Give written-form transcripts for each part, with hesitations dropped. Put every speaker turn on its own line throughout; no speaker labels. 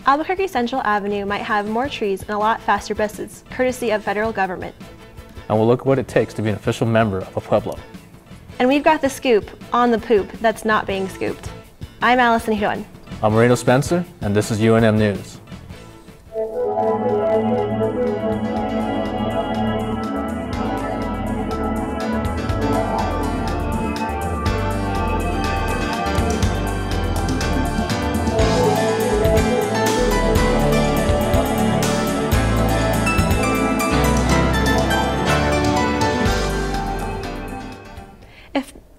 Albuquerque Central Avenue might have more trees and a lot faster buses, courtesy of federal government.
And we'll look at what it takes to be an official member of a pueblo.
And we've got the scoop on the poop that's not being scooped. I'm Allison Girón.
I'm Marino Spencer, and this is UNM News.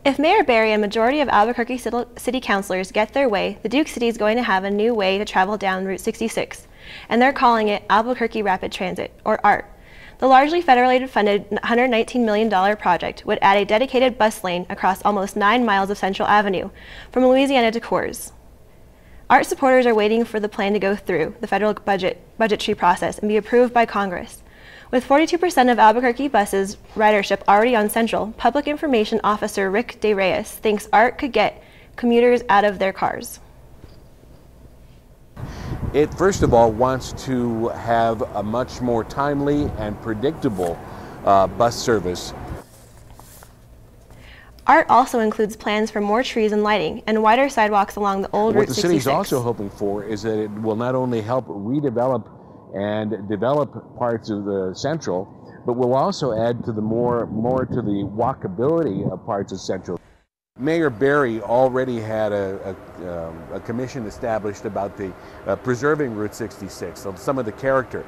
If Mayor Berry and majority of Albuquerque city councilors get their way, the Duke City is going to have a new way to travel down Route 66, and they're calling it Albuquerque Rapid Transit, or ART. The largely federally funded $119 million project would add a dedicated bus lane across almost 9 miles of Central Avenue, from Louisiana to Coors. ART supporters are waiting for the plan to go through the federal budgetary process and be approved by Congress. With 42% of Albuquerque buses ridership already on Central, Public Information Officer Rick De Reyes thinks ART could get commuters out of their cars.
It first of all wants to have a much more timely and predictable bus service.
ART also includes plans for more trees and lighting and wider sidewalks along the old Route 66.
What the city's also hoping for is that it will not only help redevelop and develop parts of the Central, but will also add to the more to the walkability of parts of Central. Mayor Berry already had a commission established about the preserving Route 66, so some of the character,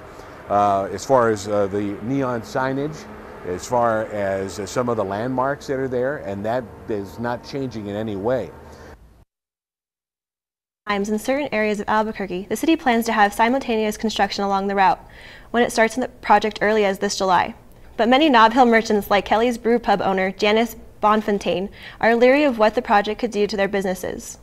as far as the neon signage, as far as some of the landmarks that are there, and that is not changing in any way.
In certain areas of Albuquerque, the city plans to have simultaneous construction along the route when it starts in the project early as this July. But many Nob Hill merchants like Kelly's Brew Pub owner Janice Bonfontaine are leery of what the project could do to their businesses.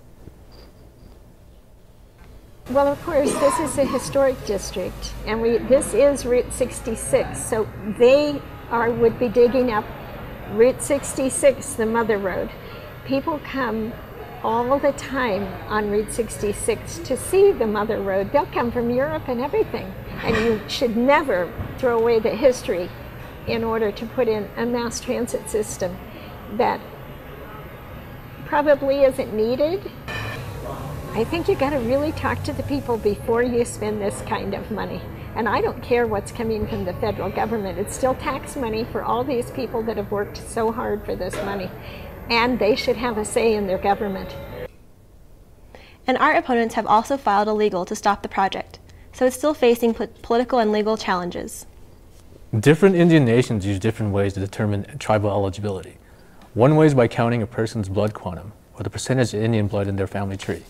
Well, of course, this is a historic district, and this is Route 66, so they would be digging up Route 66, the mother road. People come all the time on Route 66 to see the mother road. They'll come from Europe and everything. And you should never throw away the history in order to put in a mass transit system that probably isn't needed. I think you gotta really talk to the people before you spend this kind of money. And I don't care what's coming from the federal government. It's still tax money for all these people that have worked so hard for this money. And they should have a say in their government.
And ART opponents have also filed a legal to stop the project, so it's still facing political and legal challenges.
Different Indian nations use different ways to determine tribal eligibility. One way is by counting a person's blood quantum, or the percentage of Indian blood in their family tree.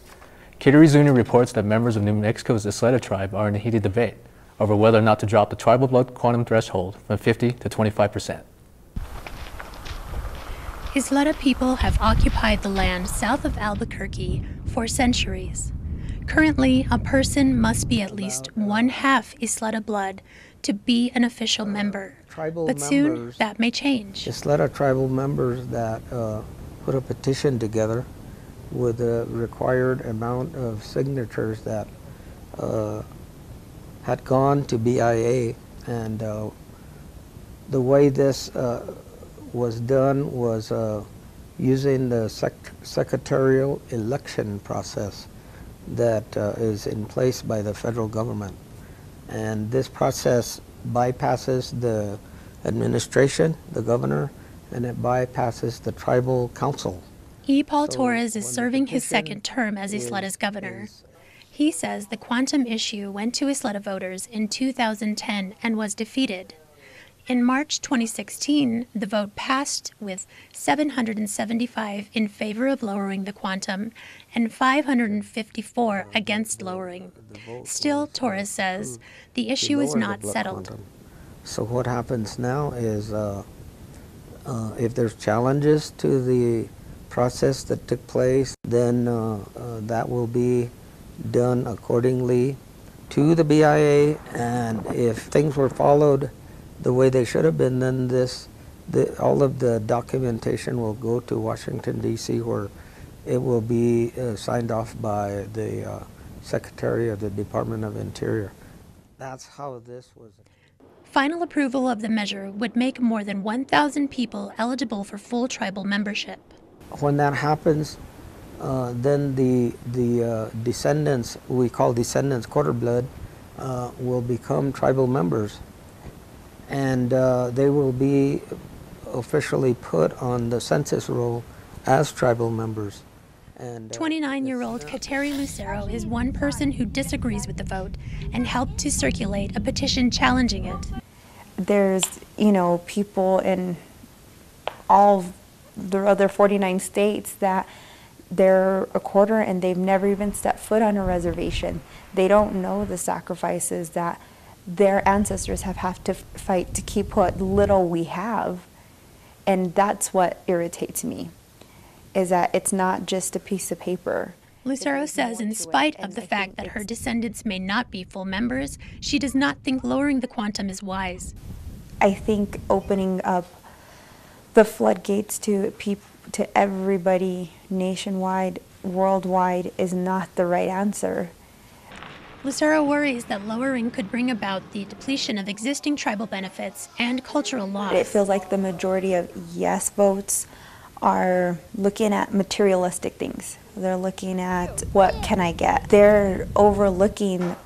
Kittery Zuni reports that members of New Mexico's Isleta tribe are in a heated debate over whether or not to drop the tribal blood quantum threshold from 50 to 25%.
Isleta people have occupied the land south of Albuquerque for centuries. Currently, a person must be at least 1/2 Isleta blood to be an official member. But soon, that may change.
Isleta tribal members that put a petition together with a required amount of signatures that had gone to BIA, and the way this was done was using the secretarial election process that is in place by the federal government. And this process bypasses the administration, the governor, and it bypasses the tribal council.
E. Paul Torres is serving his second term as Isleta's governor. He says the quantum issue went to Isleta voters in 2010 and was defeated. In March 2016, the vote passed with 775 in favor of lowering the quantum and 554 against lowering. Still, Torres says, the issue is not settled.
So what happens now is if there's challenges to the process that took place, then that will be done accordingly to the BIA, and if things were followed the way they should have been, then all of the documentation will go to Washington, D.C., where it will be signed off by the Secretary of the Department of Interior. That's how this was.
Final approval of the measure would make more than 1,000 people eligible for full tribal membership.
When that happens, then the descendants, we call descendants quarter blood, will become tribal members, and they will be officially put on the census roll as tribal members.
29-year-old Kateri Lucero is one person who disagrees with the vote and helped to circulate a petition challenging it.
There's, people in all the other 49 states that they're a quarter and they've never even stepped foot on a reservation. They don't know the sacrifices that their ancestors have had to fight to keep what little we have. And that's what irritates me, is that it's not just a piece of paper.
Lucero says in spite of the fact that her descendants may not be full members, she does not think lowering the quantum is wise.
I think opening up the floodgates to everybody nationwide, worldwide, is not the right answer.
Lucero worries that lowering could bring about the depletion of existing tribal benefits and cultural loss.
It feels like the majority of yes votes are looking at materialistic things. They're looking at what can I get. They're overlooking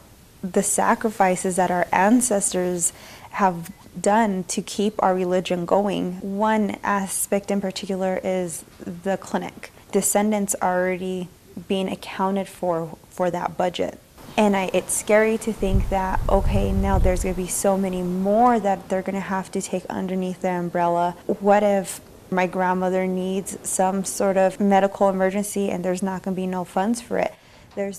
the sacrifices that our ancestors have done to keep our religion going. One aspect in particular is the clinic. Descendants are already being accounted for that budget. And it's scary to think that, okay, now there's going to be so many more that they're going to have to take underneath their umbrella. What if my grandmother needs some sort of medical emergency and there's not going to be no funds for it?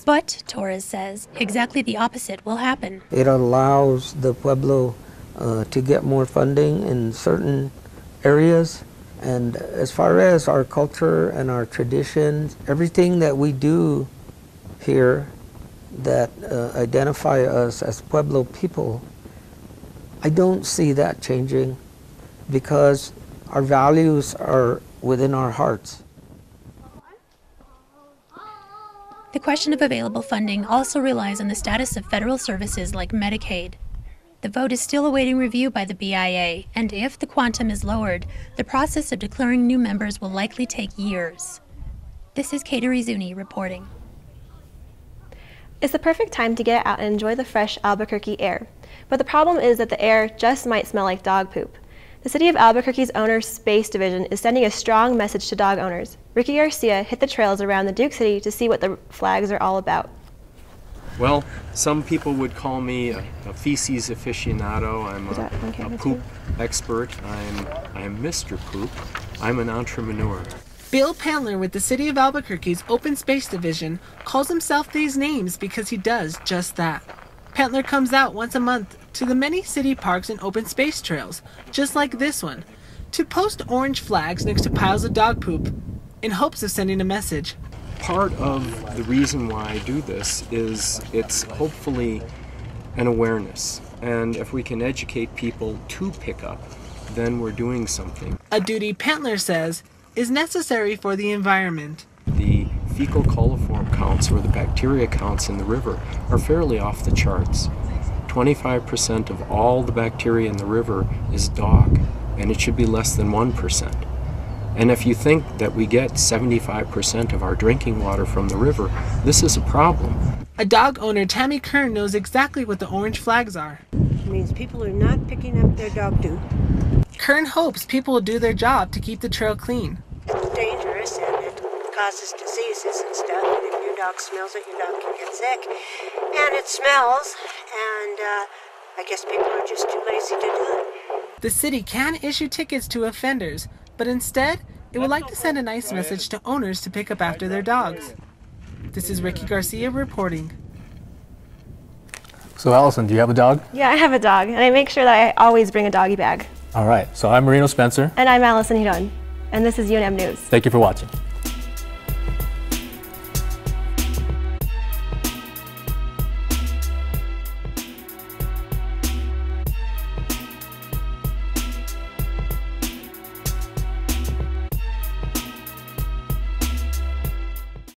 But, Torres says, exactly the opposite will happen.
It allows the Pueblo to get more funding in certain areas. And as far as our culture and our traditions, everything that we do here that identify us as Pueblo people, I don't see that changing because our values are within our hearts.
The question of available funding also relies on the status of federal services like Medicaid. The vote is still awaiting review by the BIA, and if the quantum is lowered, the process of declaring new members will likely take years. This is Kateri Zuni reporting.
It's the perfect time to get out and enjoy the fresh Albuquerque air. But the problem is that the air just might smell like dog poop. The City of Albuquerque's Owners Space Division is sending a strong message to dog owners. Ricky Garcia hit the trails around the Duke City to see what the flags are all about.
Well, some people would call me a feces aficionado. I'm a poop expert. I'm Mr. Poop. I'm an entrepreneur.
Bill Pantler with the City of Albuquerque's Open Space Division calls himself these names because he does just that. Pantler comes out once a month to the many city parks and open space trails, just like this one, to post orange flags next to piles of dog poop in hopes of sending a message.
Part of the reason why I do this is it's hopefully an awareness. And if we can educate people to pick up, then we're doing something.
A duty Pantler says is necessary for the environment.
The fecal coliform counts, or the bacteria counts in the river, are fairly off the charts. 25% of all the bacteria in the river is dog, and it should be less than 1%. And if you think that we get 75% of our drinking water from the river, this is a problem.
A dog owner, Tammy Kern, knows exactly what the orange flags are.
It means people are not picking up their dog poo.
Kern hopes people will do their job to keep the trail clean.
It's dangerous and it causes diseases and stuff. And if your dog smells it, your dog can get sick. And it smells, and I guess people are just too lazy to do it.
The city can issue tickets to offenders, but instead, it would like to send a nice message to owners to pick up after their dogs. This is Ricky Garcia reporting.
So Allison, do you have a dog?
Yeah, I have a dog, and I make sure that I always bring a doggy bag.
All right, so I'm Marino Spencer.
And I'm Allison Girón, and this is UNM News.
Thank you for watching.